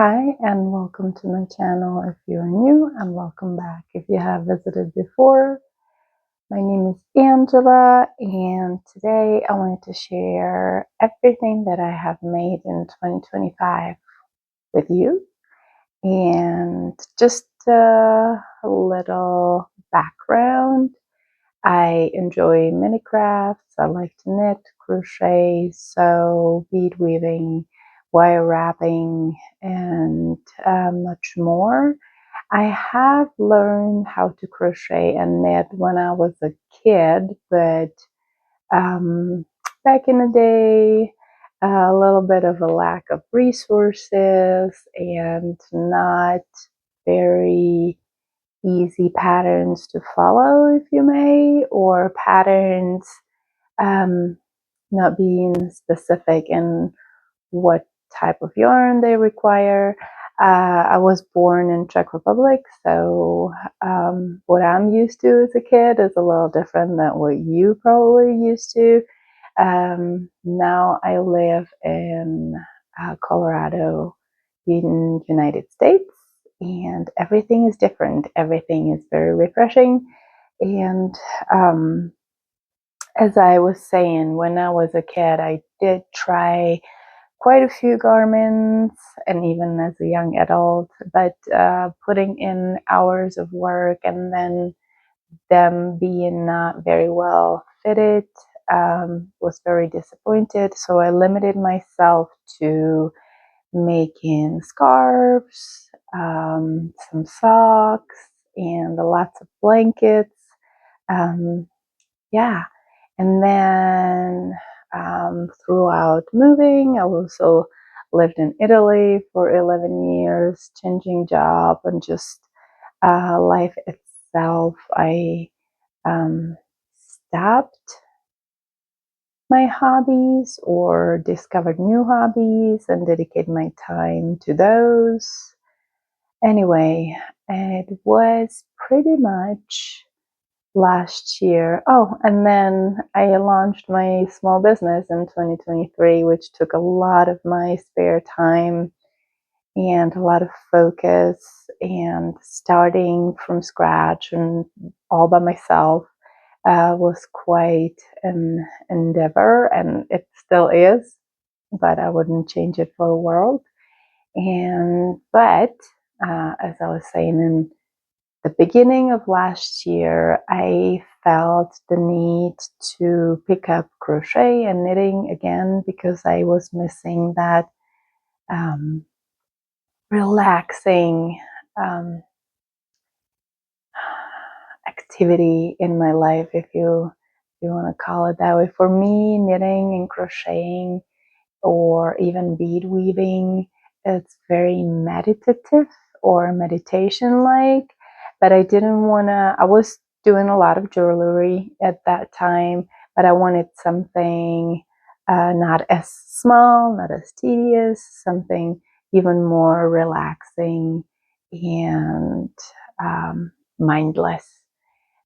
Hi and welcome to my channel. If you're new, and welcome back if you have visited before. My name is Angela and today I wanted to share everything that I have made in 2025 with you, and just a little background. I enjoy mini crafts. I like to knit, crochet, sew, bead weaving, wire wrapping, and much more. I have learned how to crochet and knit when I was a kid, but back in the day, a little bit of a lack of resources and not very easy patterns to follow, if you may, or patterns um, not being specific in what type of yarn they require. I was born in Czech Republic, so what I'm used to as a kid is a little different than what you probably used to. Now I live in Colorado in the United States, and everything is different. Everything is very refreshing. And as I was saying, when I was a kid, I did try quite a few garments, and even as a young adult, but putting in hours of work and then them being not very well fitted, was very disappointed. So I limited myself to making scarves, some socks, and lots of blankets. Yeah, and then throughout moving, I also lived in Italy for 11 years, changing job and just life itself. I stopped my hobbies or discovered new hobbies and dedicate my time to those. Anyway, it was pretty much last year. Oh, and then I launched my small business in 2023, which took a lot of my spare time and a lot of focus, and starting from scratch and all by myself was quite an endeavor, and it still is, but I wouldn't change it for a world. But as I was saying, in the beginning of last year, I felt the need to pick up crochet and knitting again because I was missing that relaxing activity in my life, if you want to call it that way. For me, knitting and crocheting or even bead weaving, it's very meditative or meditation like, but I didn't want to. I was doing a lot of jewelry at that time, but I wanted something not as small, not as tedious, something even more relaxing and mindless.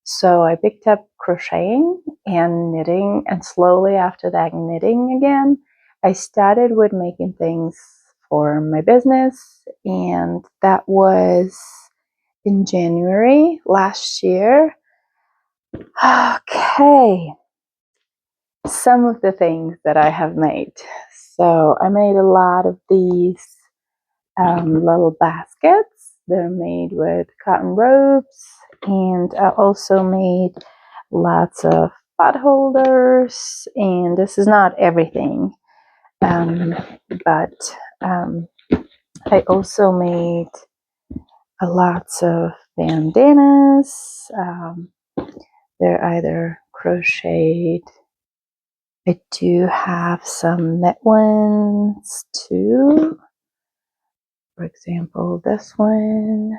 So I picked up crocheting and knitting, and slowly after that, knitting again. I started with making things for my business, and that was in January last year. Okay, some of the things that I have made. So I made a lot of these little baskets. They're made with cotton ropes, and I also made lots of pot holders, and this is not everything, but I also made lots of bandanas. They're either crocheted. I do have some knit ones too. For example, this one.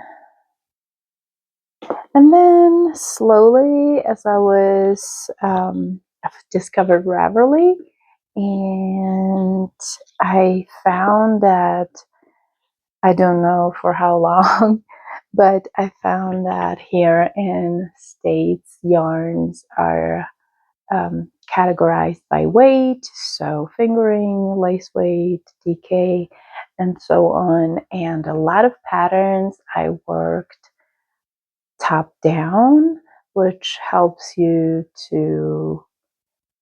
And then slowly, as I was, I've discovered Ravelry, and I found that, I don't know for how long, but I found that here in States, yarns are categorized by weight, so fingering, lace weight, DK, and so on. And a lot of patterns I worked top down, which helps you to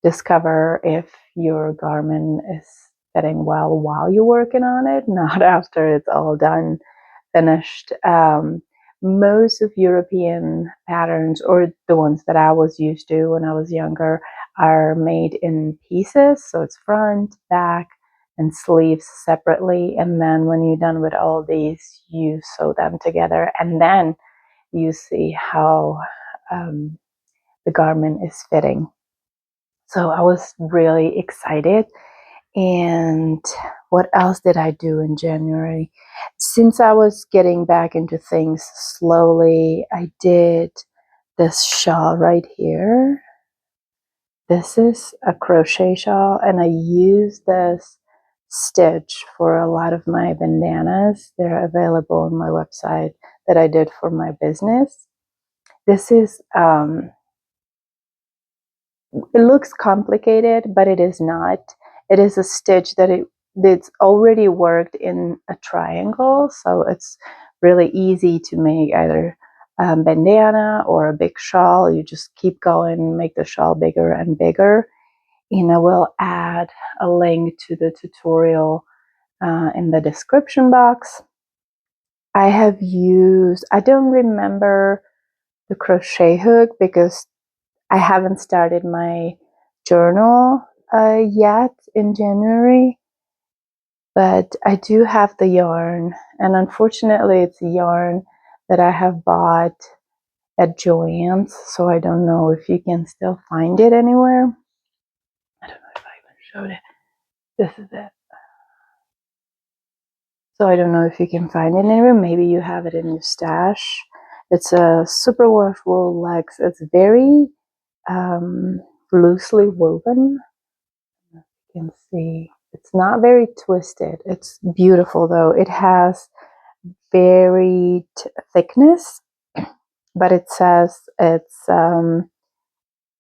discover if your garment is fitting well while you're working on it, not after it's all done, finished. Most of European patterns, or the ones that I was used to when I was younger, are made in pieces. So it's front, back, and sleeves separately. And then when you're done with all these, you sew them together. And then you see how the garment is fitting. So I was really excited. And what else did I do in January? Since I was getting back into things slowly, I did this shawl right here. This is a crochet shawl, and I use this stitch for a lot of my bandanas. They're available on my website that I did for my business. This is it looks complicated, but it is not. It is a stitch that's already worked in a triangle, so it's really easy to make either a bandana or a big shawl. You just keep going, make the shawl bigger and bigger. And I will add a link to the tutorial in the description box. I don't remember the crochet hook because I haven't started my journal yet in January, but I do have the yarn, and unfortunately it's a yarn that I have bought at Joann's, so I don't know if you can still find it anywhere. I don't know if I even showed it. This is it. So I don't know if you can find it anywhere. Maybe you have it in your stash. It's a superwash wool legs. It's very loosely woven. You can see it's not very twisted. It's beautiful though. It has varied thickness, but it says it's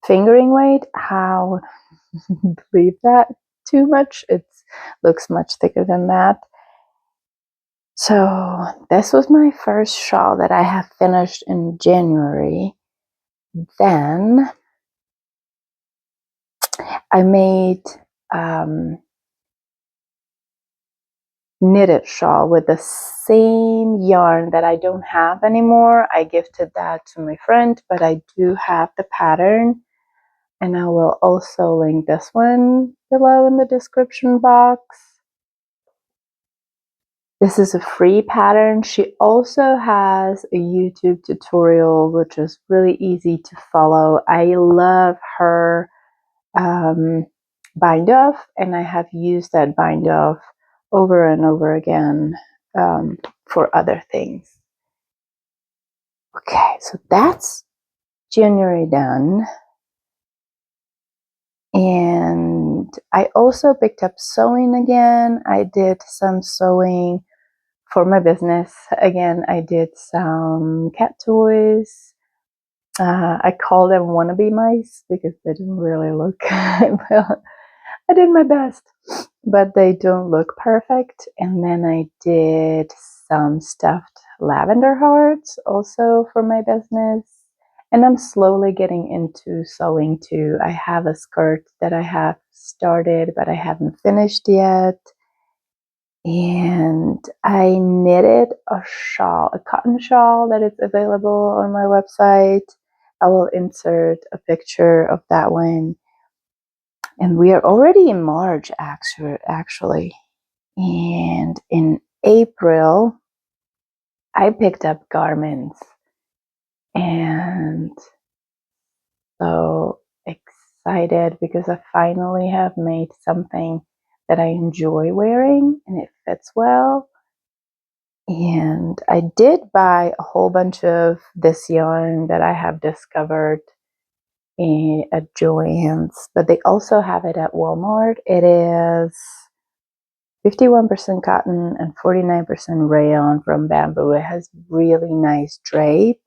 fingering weight. How believe that too much? It looks much thicker than that. So this was my first shawl that I have finished in January. Then I made knitted shawl with the same yarn that I don't have anymore. I gifted that to my friend, but I do have the pattern, and I will also link this one below in the description box. This is a free pattern. She also has a YouTube tutorial which is really easy to follow. I love her bind off, and I have used that bind off over and over again for other things. Okay, so that's January done. And I also picked up sewing again. I did some sewing for my business. Again, I did some cat toys. I call them wannabe mice because they don't really look well. I did my best, but they don't look perfect. And then I did some stuffed lavender hearts also for my business. And I'm slowly getting into sewing too. I have a skirt that I have started, but I haven't finished yet. And I knitted a shawl, a cotton shawl that is available on my website. I will insert a picture of that one. And we are already in March, actually. And in April, I picked up garments. And so excited because I finally have made something that I enjoy wearing and it fits well. And I did buy a whole bunch of this yarn that I have discovered at Joann's, but they also have it at Walmart. It is 51% cotton and 49% rayon from bamboo. It has really nice drape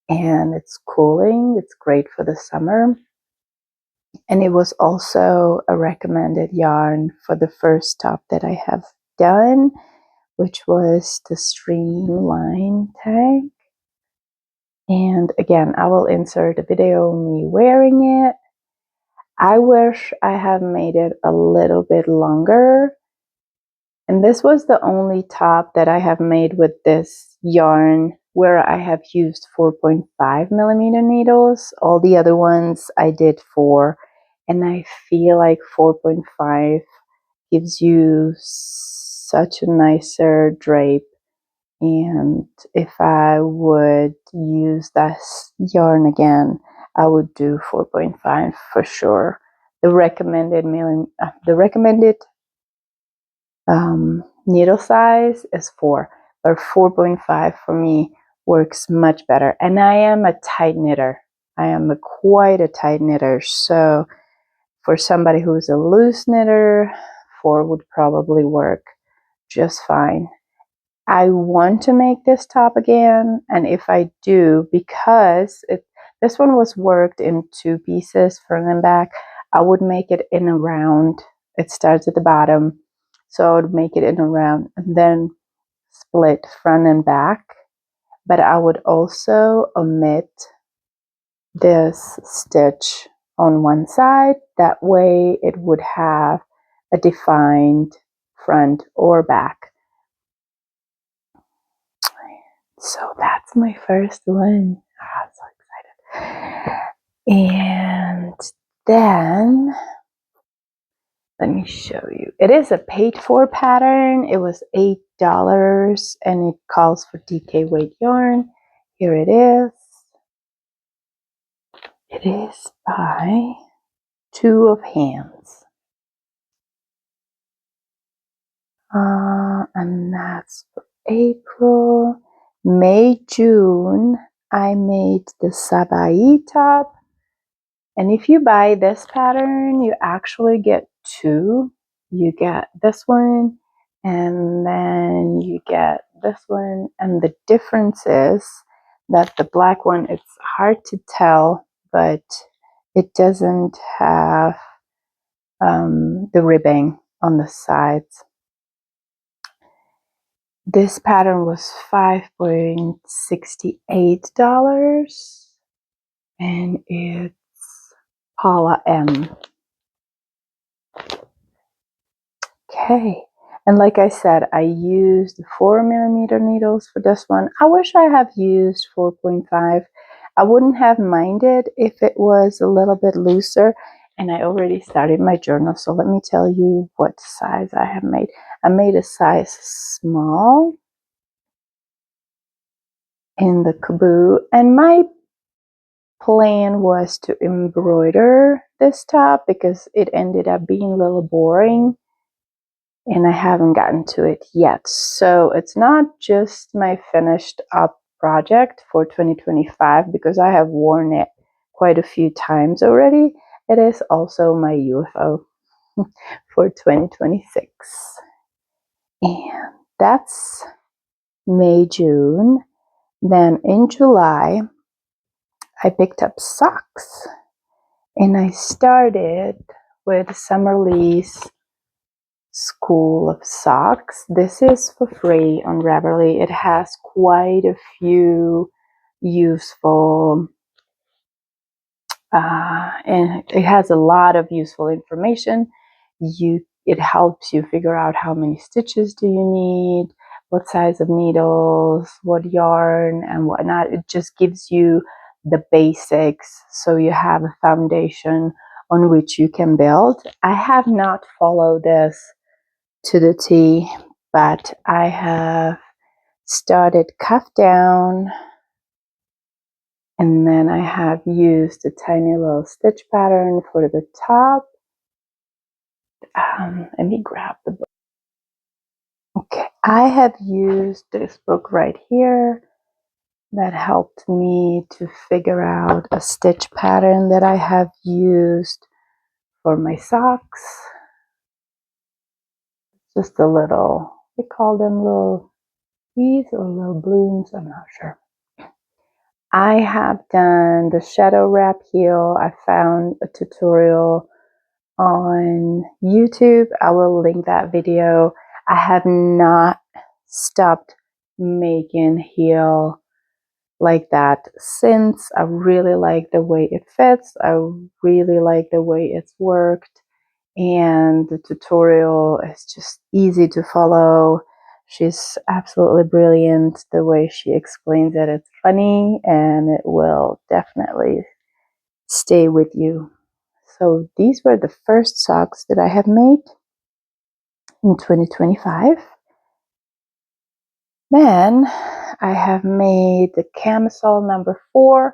and it's cooling. It's great for the summer. And it was also a recommended yarn for the first top that I have done, which was the Streamline tag. And again, I will insert a video of me wearing it. I wish I had made it a little bit longer. And this was the only top that I have made with this yarn where I have used 4.5 millimeter needles. All the other ones I did 4, and I feel like 4.5 gives you such a nicer drape. And if I would use this yarn again, I would do 4.5 for sure. The recommended needle size is 4, but 4.5 for me works much better. And I am a tight knitter. I am quite a tight knitter. So for somebody who's a loose knitter, 4 would probably work just fine. I want to make this top again, and if I do, because this one was worked in 2 pieces, front and back, I would make it in a round. It starts at the bottom, so I would make it in a round and then split front and back, but I would also omit this stitch on one side. That way it would have a defined front or back. So that's my first one. I'm so excited. And then let me show you. It is a paid for pattern. It was $8 and it calls for DK weight yarn. Here it is. It is by Two of Hands. And that's for April. May, June, I made the SABAI top. And if you buy this pattern, you actually get 2. You get this one, and then you get this one. And the difference is that the black one, it's hard to tell, but it doesn't have the ribbing on the sides. This pattern was $5.68, and it's Paula M. Okay, and like I said, I used 4 millimeter needles for this one. I wish I have used 4.5. I wouldn't have minded if it was a little bit looser. And I already started my journal, so let me tell you what size I have made. I made a size small in the kaboo, and my plan was to embroider this top because it ended up being a little boring and I haven't gotten to it yet. So it's not just my finished up project for 2025 because I have worn it quite a few times already. It is also my UFO for 2026. And that's May, June. Then in July, I picked up socks. And I started with Summer Lee's School of Socks. This is for free on Ravelry. It has quite a few useful and it has a lot of useful information. It helps you figure out how many stitches do you need, what size of needles, what yarn and whatnot. It just gives you the basics so you have a foundation on which you can build. I have not followed this to the T, but I have started cuff down, and then I have used a tiny little stitch pattern for the top. Let me grab the book. Okay, I have used this book right here that helped me to figure out a stitch pattern that I have used for my socks. Just a little, we call them little beads or little blooms, I'm not sure. I have done the shadow wrap heel. I found a tutorial on YouTube. I will link that video. I have not stopped making heel like that since. I really like the way it fits. I really like the way it's worked, and the tutorial is just easy to follow. She's absolutely brilliant. The way she explains it, it's funny and it will definitely stay with you. So these were the first socks that I have made in 2025. Then I have made the Camisole number 4,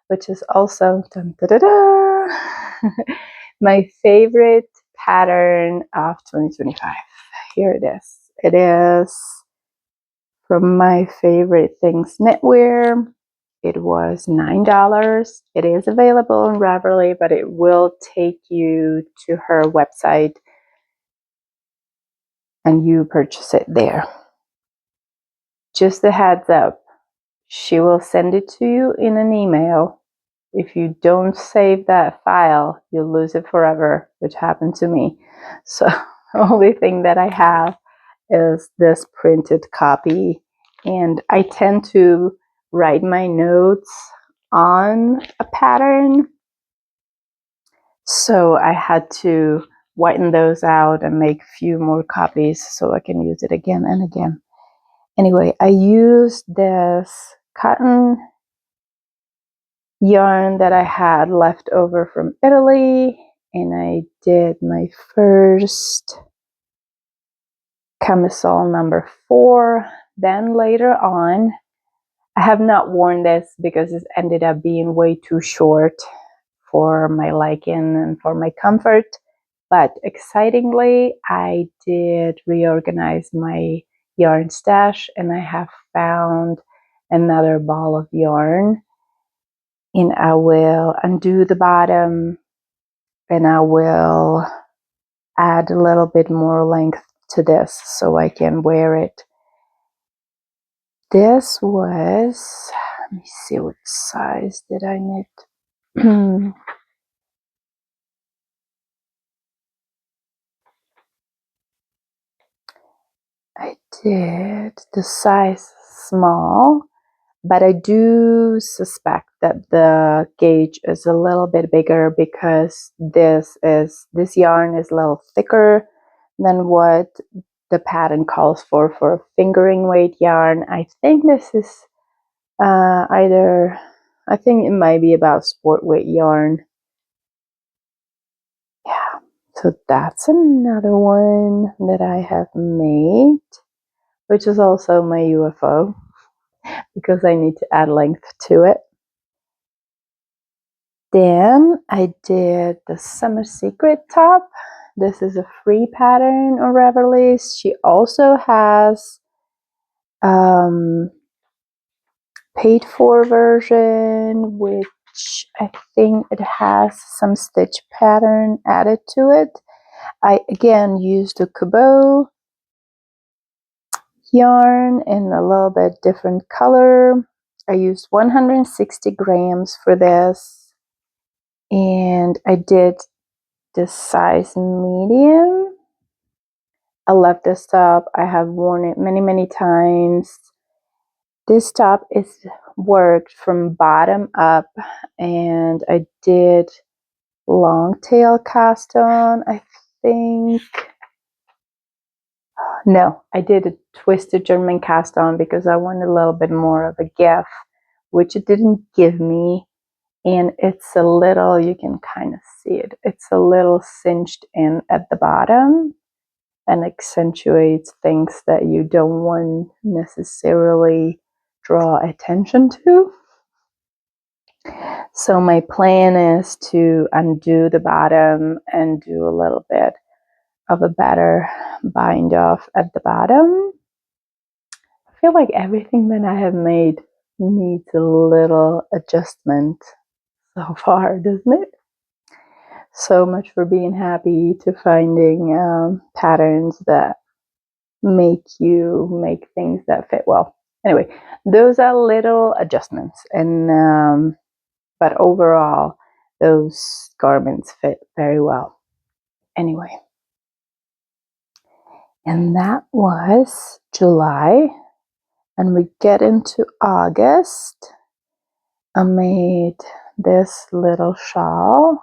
which is also dun, da, da, da, my favorite pattern of 2025. Here it is. It is from my favorite things knitwear. It was $9. It is available in Ravelry, but it will take you to her website and you purchase it there. Just a heads up, she will send it to you in an email. If you don't save that file, you'll lose it forever, which happened to me. So the only thing that I have is this printed copy, and I tend to write my notes on a pattern, so I had to whiten those out and make a few more copies so I can use it again and again. Anyway, I used this cotton yarn that I had left over from Italy, and I did my first Camisole number 4. Then later on, I have not worn this because it ended up being way too short for my liking and for my comfort. But excitingly, I did reorganize my yarn stash, and I have found another ball of yarn. And I will undo the bottom, and I will add a little bit more length to this so I can wear it. This was, let me see, what size did I knit? I did the size small, but I do suspect that the gauge is a little bit bigger because this yarn is a little thicker than what the pattern calls for a fingering weight yarn. I think this is I think it might be about sport weight yarn. Yeah, so that's another one that I have made, which is also my UFO because I need to add length to it. Then I did the Summer Secret top. This is a free pattern on Ravelry. She also has paid for version, which I think it has some stitch pattern added to it. I again used the Cabot yarn in a little bit different color. I used 160 grams for this, and I did the size medium. I love this top. I have worn it many times. This top is worked from bottom up, and I did long tail cast on, I think. No, I did a twisted German cast on because I wanted a little bit more of a gift, which it didn't give me. And it's a little, you can kind of see it, it's a little cinched in at the bottom and accentuates things that you don't want necessarily draw attention to. So my plan is to undo the bottom and do a little bit of a better bind off at the bottom. I feel like everything that I have made needs a little adjustment so far, doesn't it? So much for being happy to finding patterns that make you make things that fit well. Anyway, those are little adjustments, and but overall, those garments fit very well. Anyway, And that was July. And we get into August. I made this little shawl.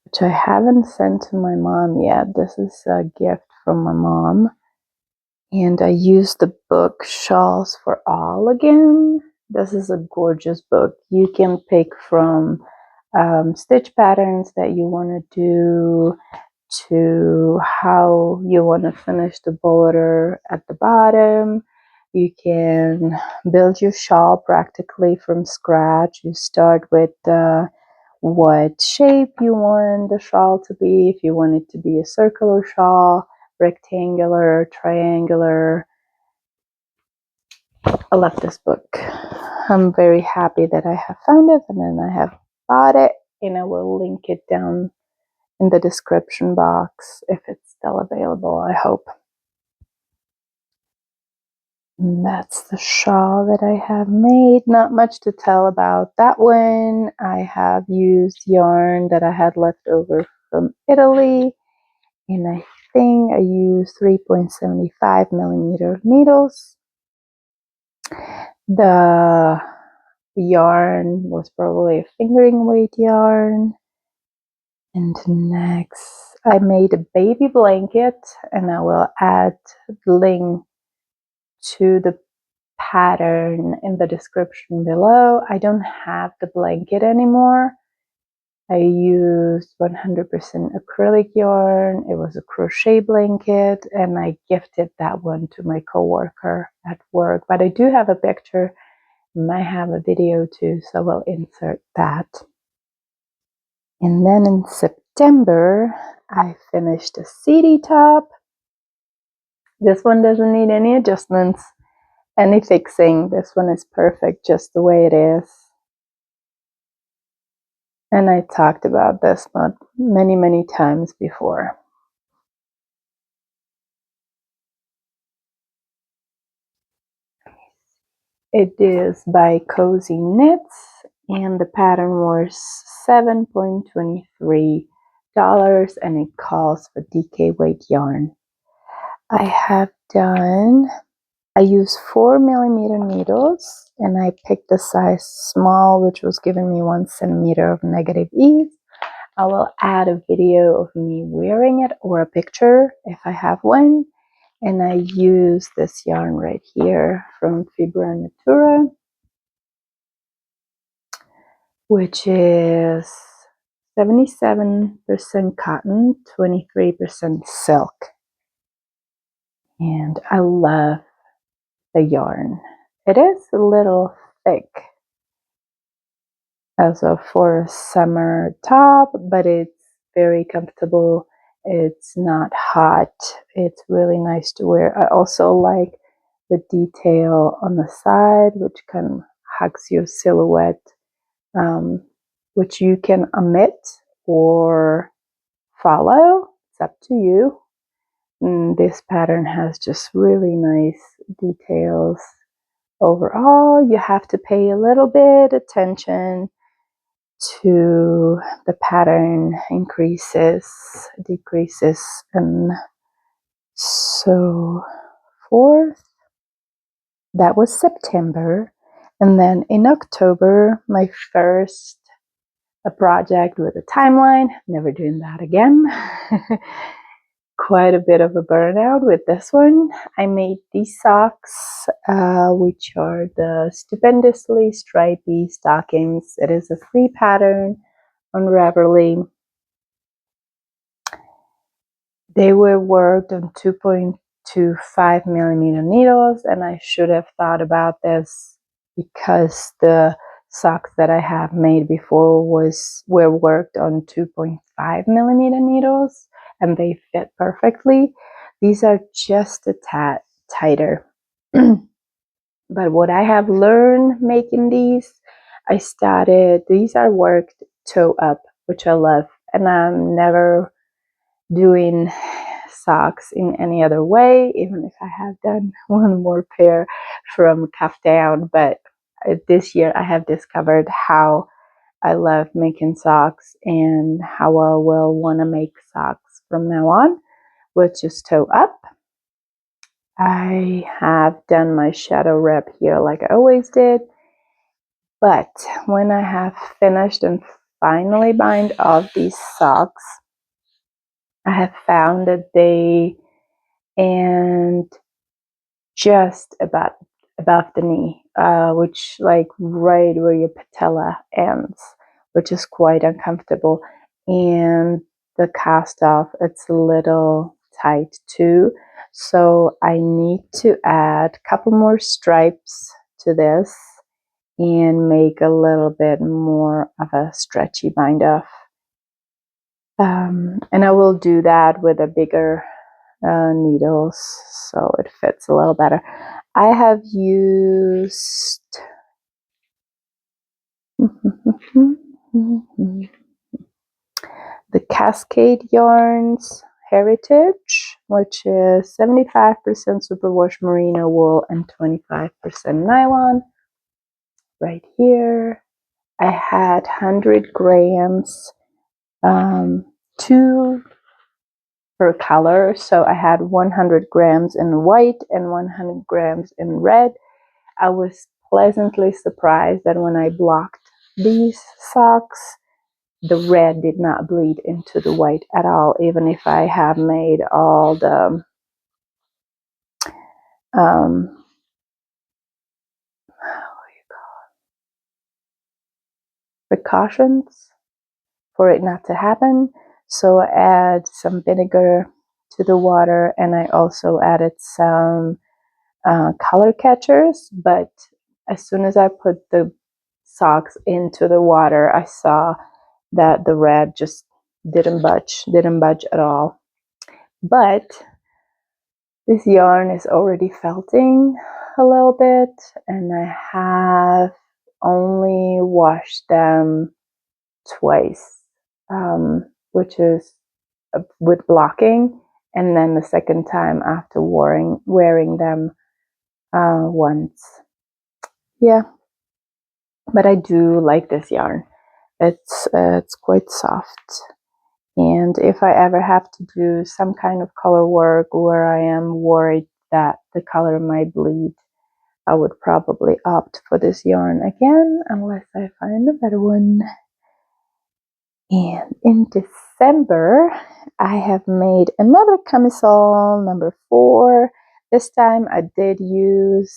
Which I haven't sent to my mom yet. This is a gift from my mom. And I used the book Shawls for All again. This is a gorgeous book. You can pick from stitch patterns that you want to do to how you want to finish the border at the bottom. You can build your shawl practically from scratch. You start with what shape you want the shawl to be, if you want it to be a circular shawl, rectangular, triangular. I love this book. I'm very happy that I have found it, and then I have bought it, and I will link it down in the description box if it's still available, I hope. And that's the shawl that I have made. Not much to tell about that one. I have used yarn that I had left over from Italy, and I think I used 3.75 millimeter needles. The yarn was probably a fingering weight yarn. And next, I made a baby blanket, and I will add the link to the pattern in the description below. I don't have the blanket anymore. I used 100% acrylic yarn. It was a crochet blanket, and I gifted that one to my coworker at work. But I do have a picture. I might have a video too, so we'll insert that. And then in September, I finished a SeedyTop. This one doesn't need any adjustments, any fixing. This one is perfect just the way it is. And I talked about this not many times before. It is by Cozy Knits, and the pattern was $7.23, and it calls for DK weight yarn. I use 4 millimeter needles, and I picked a size small, which was giving me 1 centimeter of negative ease. I will add a video of me wearing it or a picture if I have one. And I use this yarn right here from Fibra Natura, which is 77% cotton, 23% silk. And I love the yarn. It is a little thick as a for a summer top, but it's very comfortable. It's not hot. It's really nice to wear. I also like the detail on the side, which kind of hugs your silhouette, which you can omit or follow. It's up to you. And this pattern has just really nice details. Overall, you have to pay a little bit attention to the pattern increases, decreases, and so forth. That was September. And then in October, my first project with a timeline. Never doing that again. Quite a bit of a burnout with this one. I made these socks, which are the Stupendously Stripey Stockings. It is a free pattern on Ravelry. They were worked on 2.25 millimeter needles, and I should have thought about this because the socks that I have made before were worked on 2.5 millimeter needles, and they fit perfectly. These are just a tad tighter. But what I have learned making these are worked toe up, which I love, and I'm never doing socks in any other way, even if I have done one more pair from cuff down. But this year I have discovered how I love making socks and how I will want to make socks from now on, with just toe up. I have done my shadow wrap here like I always did, but when I have finished and finally bind off these socks, I have found that they and just about above the knee, which like right where your patella ends, which is quite uncomfortable. And the cast off, it's a little tight too. So I need to add a couple more stripes to this and make a little bit more of a stretchy bind off. And I will do that with a bigger needles so it fits a little better. I have used the Cascade Yarns Heritage, which is 75% superwash merino wool and 25% nylon. Right here, I had 100 grams, 2 per color. So I had 100 grams in white and 100 grams in red. I was pleasantly surprised that when I blocked these socks, the red did not bleed into the white at all, even if I have made all the precautions for it not to happen. So I add some vinegar to the water, and I also added some color catchers. But as soon as I put the socks into the water, I saw that the red just didn't budge at all. But this yarn is already felting a little bit, and I have only washed them twice, which is with blocking, and then the second time after wearing them once. Yeah, but I do like this yarn. It's quite soft. And if I ever have to do some kind of color work where I am worried that the color might bleed, I would probably opt for this yarn again, unless I find a better one. And in December, I have made another camisole, number 4. This time I did use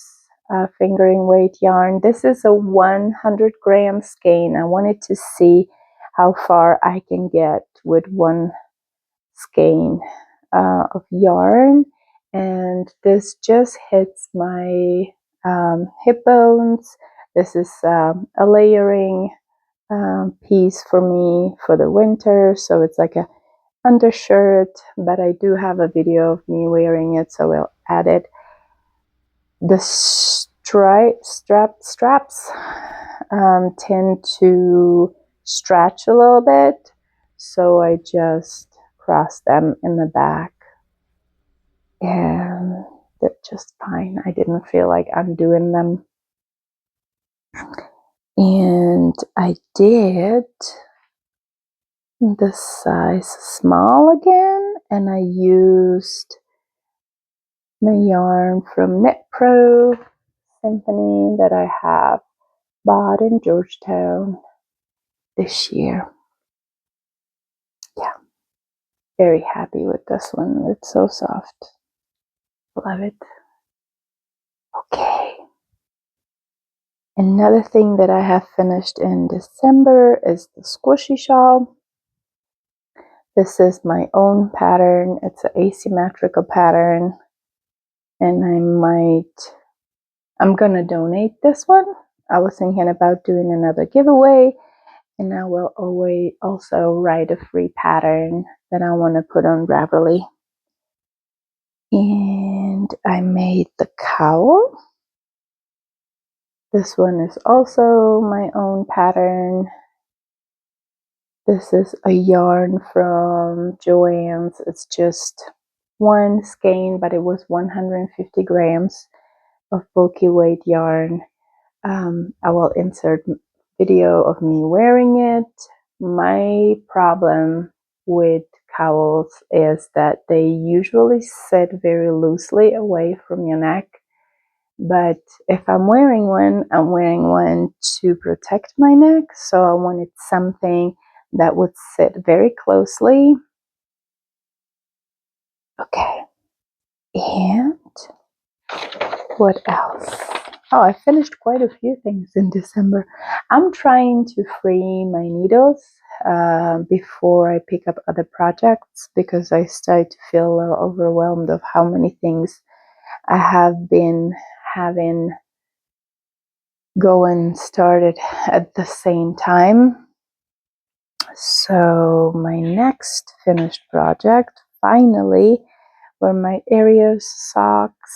fingering weight yarn. This is a 100 gram skein. I wanted to see how far I can get with one skein of yarn, and this just hits my hip bones. This is a layering piece for me for the winter, so it's like a undershirt, but I do have a video of me wearing it, so we'll add it. The straps tend to stretch a little bit, so I just cross them in the back, and they're just fine. I didn't feel like undoing them. And I did the size small again, and I used my yarn from Knit Pro Symphony that I have bought in Georgetown this year. Yeah, very happy with this one. It's so soft. Love it. Okay. Another thing that I have finished in December is the squishy shawl. This is my own pattern. It's an asymmetrical pattern, and I'm gonna donate this one. I was thinking about doing another giveaway, and I will always also write a free pattern that I want to put on Ravelry. And I made the cowl. This one is also my own pattern. This is a yarn from Joann's. It's just one skein, but it was 150 grams of bulky weight yarn. I will insert video of me wearing it. My problem with cowls is that they usually sit very loosely away from your neck. But if I'm wearing one, I'm wearing one to protect my neck. So I wanted something that would sit very closely. Okay. And what else? Oh, I finished quite a few things in December. I'm trying to free my needles before I pick up other projects, because I start to feel a little overwhelmed of how many things I have been having going started at the same time. So my next finished project finally were my Ariose socks.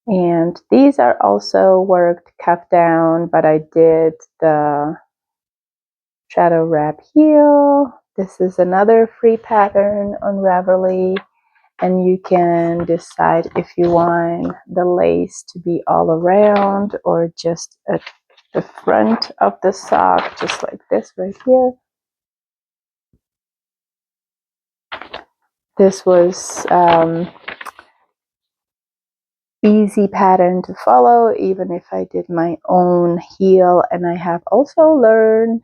And these are also worked cuff down, but I did the shadow wrap heel. This is another free pattern on Ravelry, and you can decide if you want the lace to be all around or just at the front of the sock, just like this right here. This was easy pattern to follow, even if I did my own heel. And I have also learned,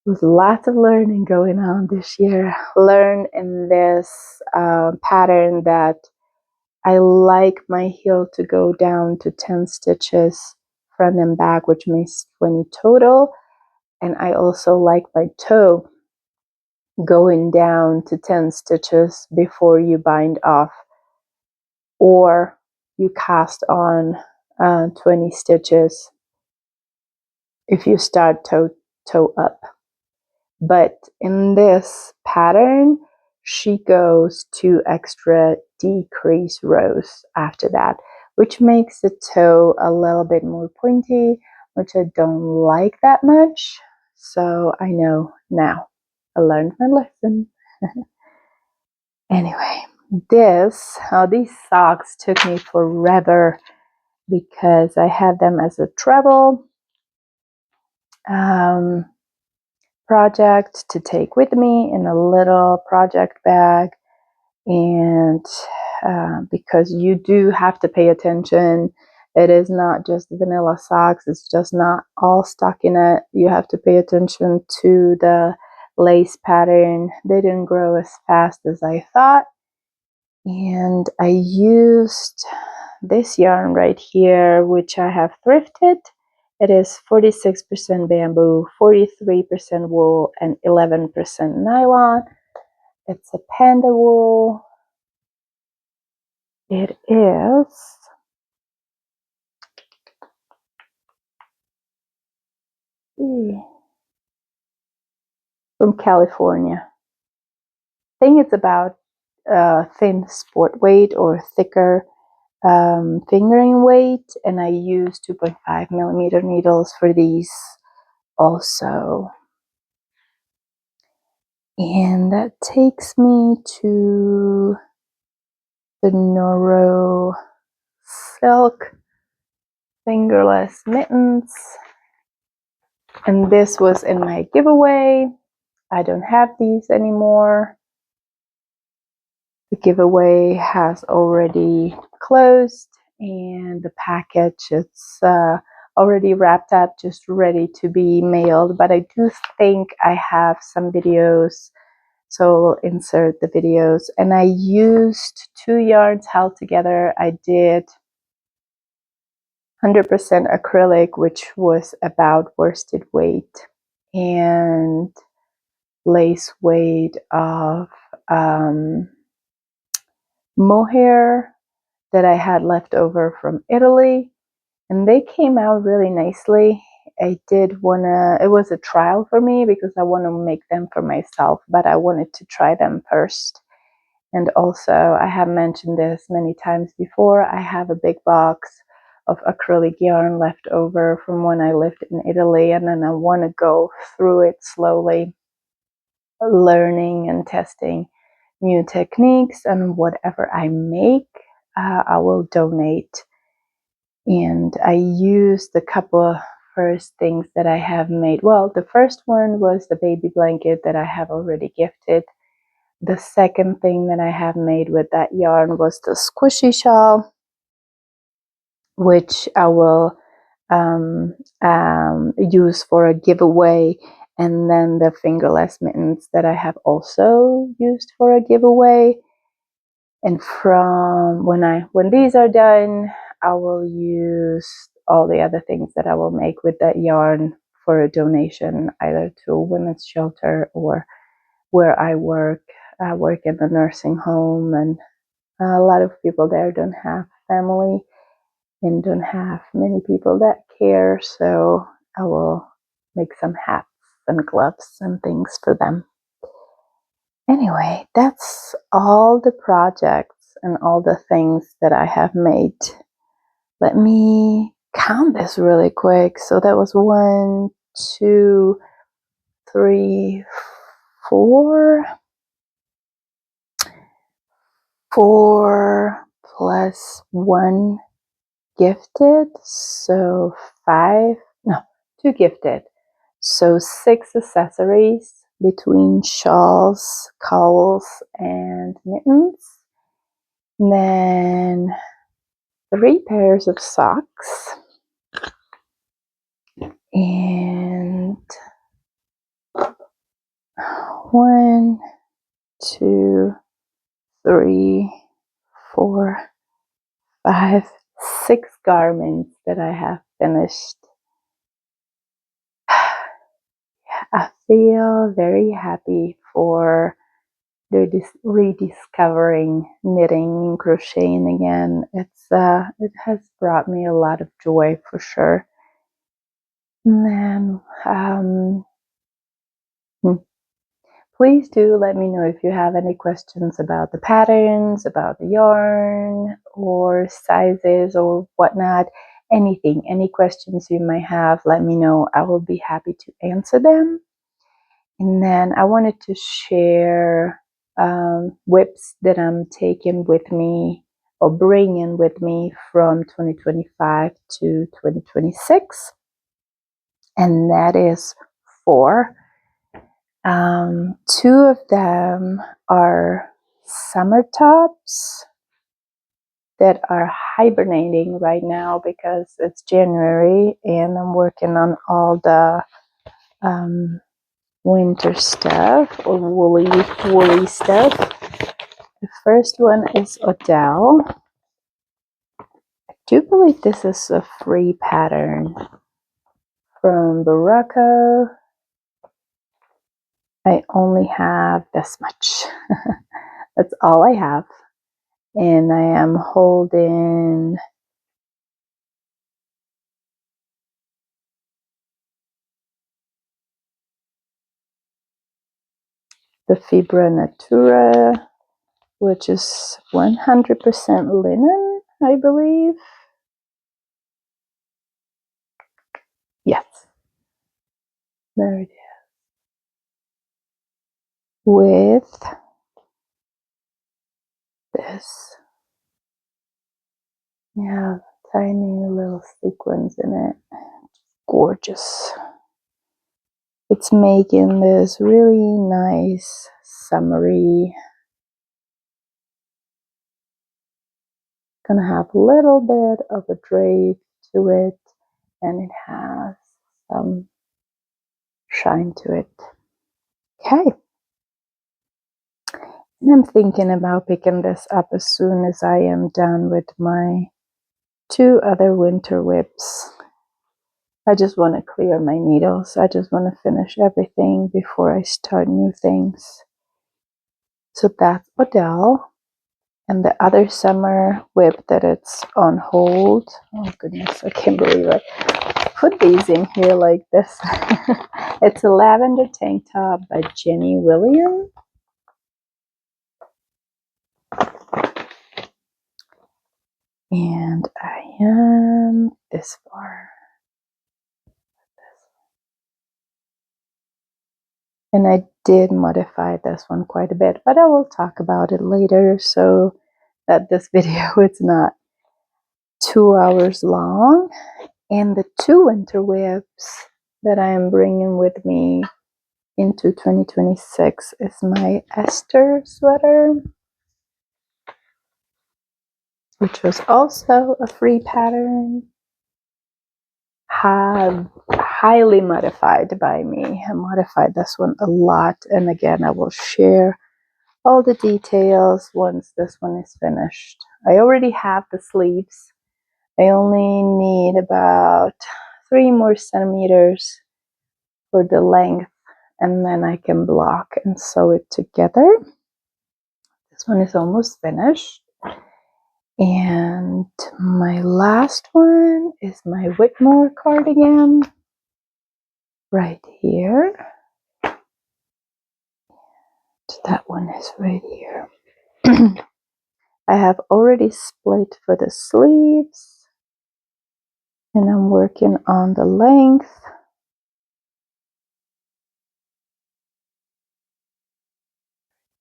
with lots of learning going on this year, learn in this pattern that I like my heel to go down to 10 stitches front and back, which makes 20 total. And I also like my toe going down to 10 stitches before you bind off, or you cast on 20 stitches if you start toe up. But in this pattern, she goes 2 extra decrease rows after that, which makes the toe a little bit more pointy, which I don't like that much. So I know now. I learned my lesson. Anyway, these socks took me forever because I had them as a travel project to take with me in a little project bag. And because you do have to pay attention, it is not just vanilla socks, it's just not all stockinette. You have to pay attention to the lace pattern. They didn't grow as fast as I thought. And I used this yarn right here, which I have thrifted. It is 46% bamboo, 43% wool, and 11% nylon. It's a panda wool. It is from California. I think it's about thin sport weight or thicker fingering weight, and I use 2.5 millimeter needles for these also. And that takes me to the Noro Silk fingerless mittens. And this was in my giveaway. I don't have these anymore. The giveaway has already closed, and the package is already wrapped up, just ready to be mailed. But I do think I have some videos, so I'll insert the videos. And I used 2 yarns held together. I did 100% acrylic, which was about worsted weight, and lace weight of mohair that I had left over from Italy, and they came out really nicely. I did wanna, it was a trial for me because I want to make them for myself, but I wanted to try them first. And also, I have mentioned this many times before, I have a big box of acrylic yarn left over from when I lived in Italy, and then I want to go through it slowly, learning and testing new techniques, and whatever I make, I will donate. And I used a couple of first things that I have made. Well, the first one was the baby blanket that I have already gifted. The second thing that I have made with that yarn was the squishy shawl, which I will use for a giveaway, and then the fingerless mittens that I have also used for a giveaway. And from when these are done, I will use all the other things that I will make with that yarn for a donation, either to a women's shelter or where I work. I work in the nursing home, and a lot of people there don't have family and don't have many people that care, so I will make some hats and gloves and things for them. Anyway, that's all the projects and all the things that I have made. Let me count this really quick. So that was 1, 2, 3, 4. 4 plus 1 gifted, so 5. No, 2 gifted. So 6 accessories between shawls, cowls, and mittens. And then 3 pairs of socks. And 1, 2, 3, 4, 5, 6 garments that I have finished. I feel very happy for rediscovering knitting and crocheting again. It has brought me a lot of joy for sure. And then please do let me know if you have any questions about the patterns, about the yarn, or sizes or whatnot. Anything, any questions you might have, let me know. I will be happy to answer them. And then I wanted to share whips that I'm taking with me or bringing with me from 2025 to 2026. And that is 4. 2 of them are summer tops that are hibernating right now because it's January and I'm working on all the winter stuff or woolly stuff. The first one is Odele. I do believe this is a free pattern from Morocco. I only have this much. That's all I have. And I am holding the Fibra Natura, which is 100% linen, I believe. Yes. There it is. With this. Yeah, tiny little sequins in it. Gorgeous. It's making this really nice summery. Gonna have a little bit of a drape to it, and it has some shine to it. Okay. And I'm thinking about picking this up as soon as I am done with my 2 other winter whips. I just want to clear my needles. I just want to finish everything before I start new things. So that's Odele. And the other summer whip that it's on hold. Oh goodness, I can't believe I put these in here like this. It's a lavender tank top by Jenny William. And I am this far. And I did modify this one quite a bit, but I will talk about it later so that this video is not 2 hours long. And the 2 winter whips that I am bringing with me into 2026 is my Esther sweater, which was also a free pattern, highly modified by me. I modified this one a lot, and again I will share all the details once this one is finished. I already have the sleeves. I only need about 3 more centimeters for the length, and then I can block and sew it together. This one is almost finished. And my last one is my Whitmore cardigan right here. That one is right here. I have already split for the sleeves, and I'm working on the length.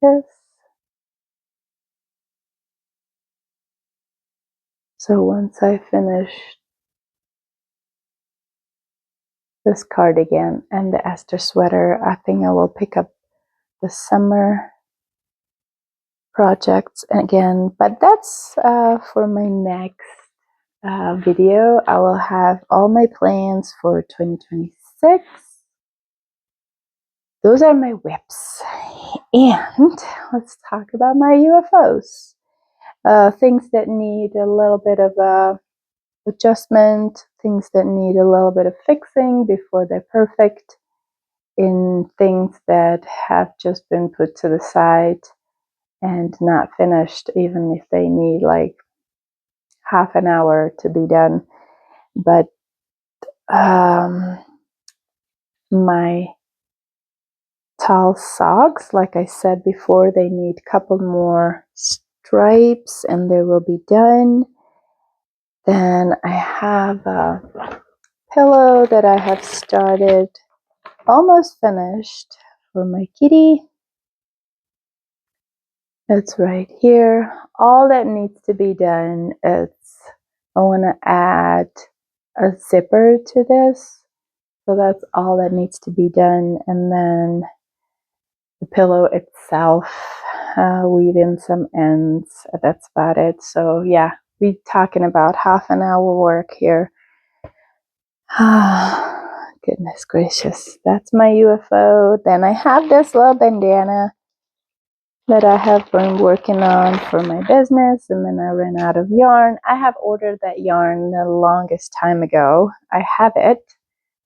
Yes. So once I finish this cardigan and the Esther sweater, I think I will pick up the summer projects again, but that's for my next video. I will have all my plans for 2026. Those are my whips. And let's talk about my UFOs. Things that need a little bit of adjustment, things that need a little bit of fixing before they're perfect, in things that have just been put to the side and not finished, even if they need like half an hour to be done. But my tall socks, like I said before, they need a couple more stripes and they will be done. Then I have a pillow that I have started, almost finished, for my kitty. It's right here. All that needs to be done is I want to add a zipper to this. So that's all that needs to be done. And then the pillow itself, weave in some ends. That's about it. So yeah, we're talking about half an hour work here. Goodness gracious. That's my UFO. Then I have this little bandana that I have been working on for my business, and then I ran out of yarn. I have ordered that yarn the longest time ago. I have it.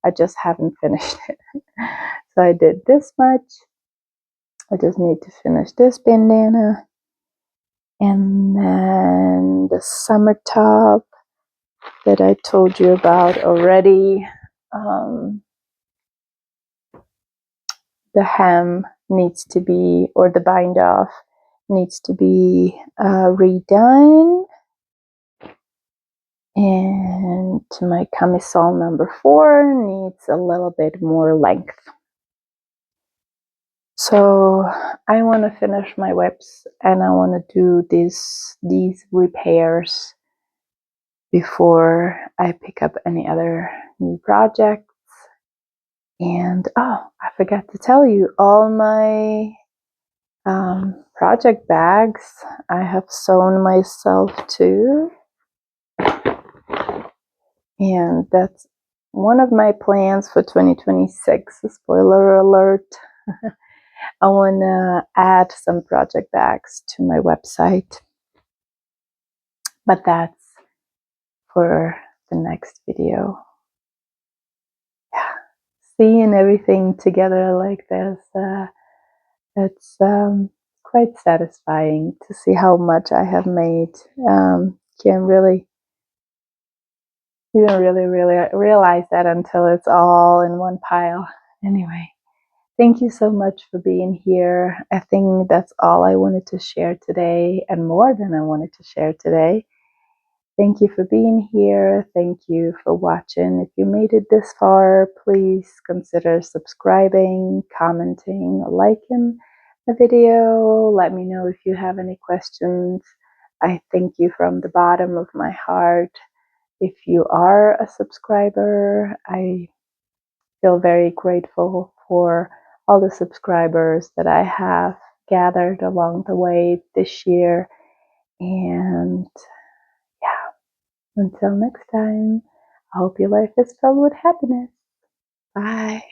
I just haven't finished it. So I did this much. I just need to finish this bandana. And then the summer top that I told you about already. The hem needs to be, or the bind off needs to be redone. And my camisole number 4 needs a little bit more length. So I want to finish my whips, and I want to do these repairs before I pick up any other new projects. And oh, I forgot to tell you, all my project bags I have sewn myself too, and that's one of my plans for 2026. Spoiler alert. I want to add some project bags to my website, but that's for the next video. Yeah, seeing everything together like this, it's quite satisfying to see how much I have made. You don't really realize that until it's all in one pile. Anyway, thank you so much for being here. I think that's all I wanted to share today, and more than I wanted to share today. Thank you for being here. Thank you for watching. If you made it this far, please consider subscribing, commenting, liking the video. Let me know if you have any questions. I thank you from the bottom of my heart. If you are a subscriber, I feel very grateful for all the subscribers that I have gathered along the way this year. And yeah, until next time, I hope your life is filled with happiness. Bye.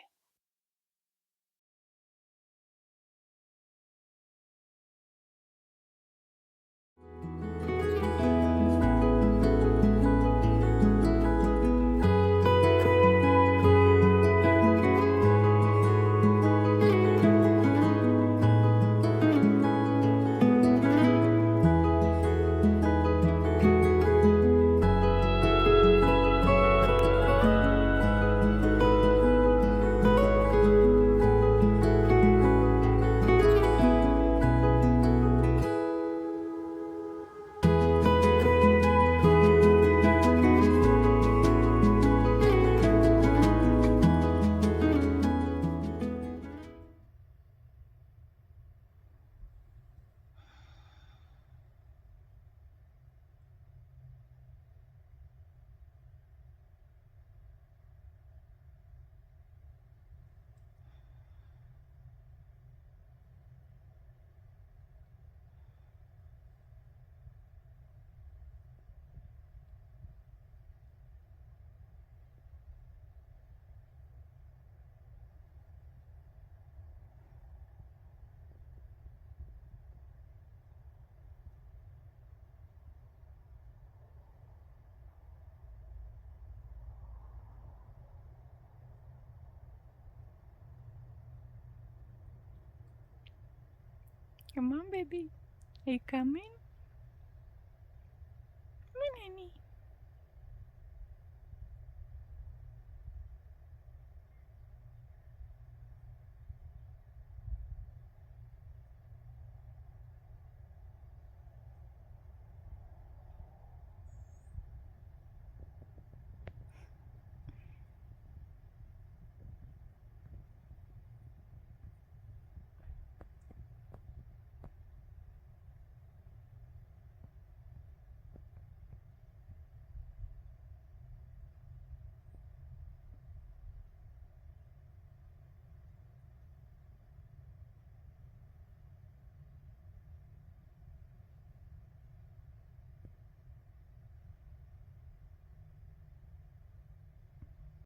Come on, baby. Are you coming?